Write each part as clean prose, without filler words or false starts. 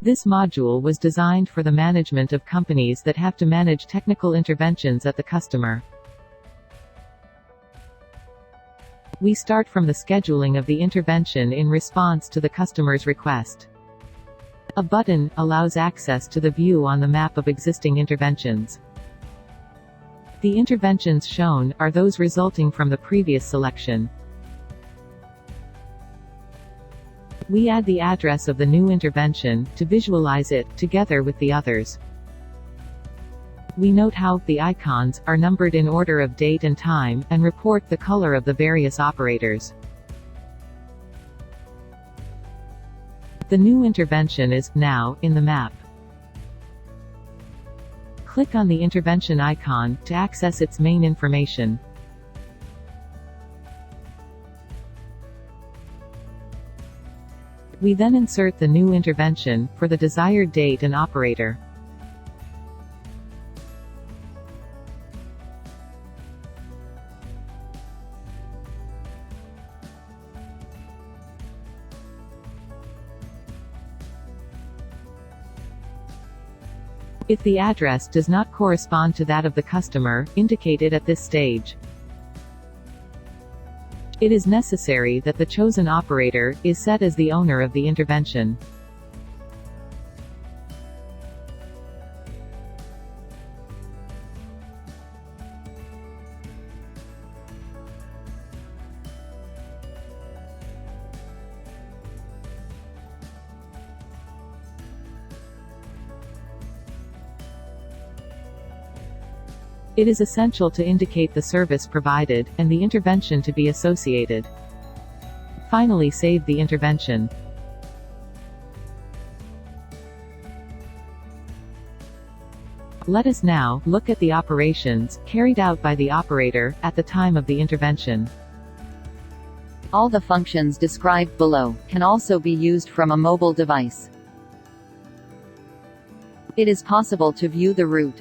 This module was designed for the management of companies that have to manage technical interventions at the customer. We start from the scheduling of the intervention in response to the customer's request. A button allows access to the view on the map of existing interventions. The interventions shown are those resulting from the previous selection. We add the address of the new intervention to visualize it together with the others. We note how the icons are numbered in order of date and time, and report the color of the various operators. The new intervention is now in the map. Click on the intervention icon to access its main information. We then insert the new intervention for the desired date and operator. If the address does not correspond to that of the customer, indicate it at this stage. It is necessary that the chosen operator is set as the owner of the intervention. It is essential to indicate the service provided, and the intervention to be associated. Finally, save the intervention. Let us now look at the operations carried out by the operator at the time of the intervention. All the functions described below can also be used from a mobile device. It is possible to view the route,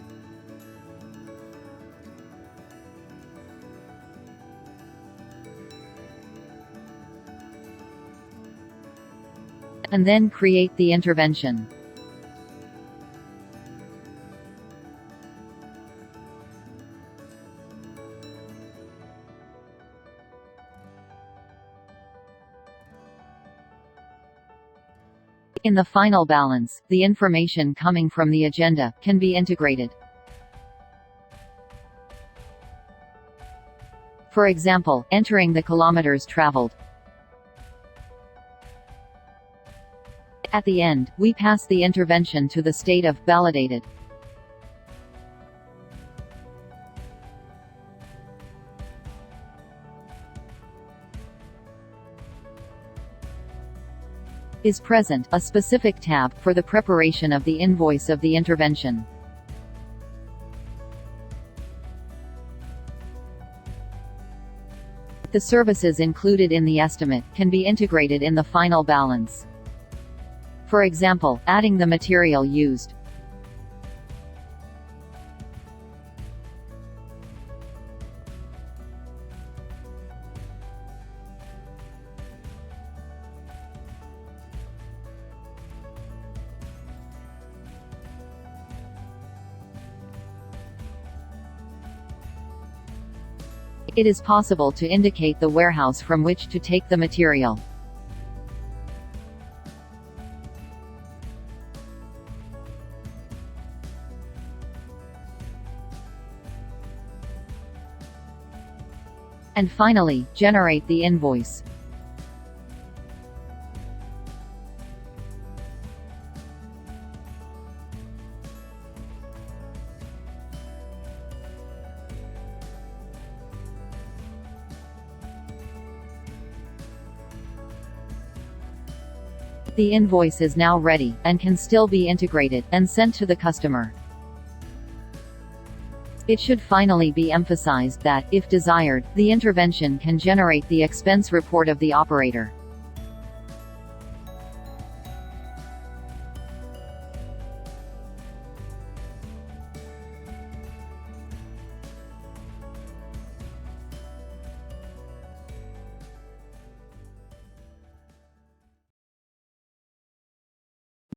and then create the intervention. In the final balance, the information coming from the agenda can be integrated. For example, entering the kilometers traveled. At the end, we pass the intervention to the state of validated. Is present a specific tab for the preparation of the invoice of the intervention. The services included in the estimate can be integrated in the final balance. For example, adding the material used. It is possible to indicate the warehouse from which to take the material. And finally, generate the invoice. The invoice is now ready, and can still be integrated, and sent to the customer. It should finally be emphasized that, if desired, the intervention can generate the expense report of the operator.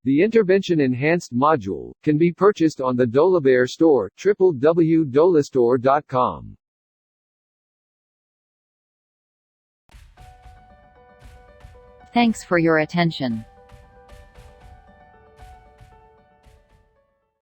The Intervention Enhanced module can be purchased on the Dolibarr store, www.dolistore.com. Thanks for your attention.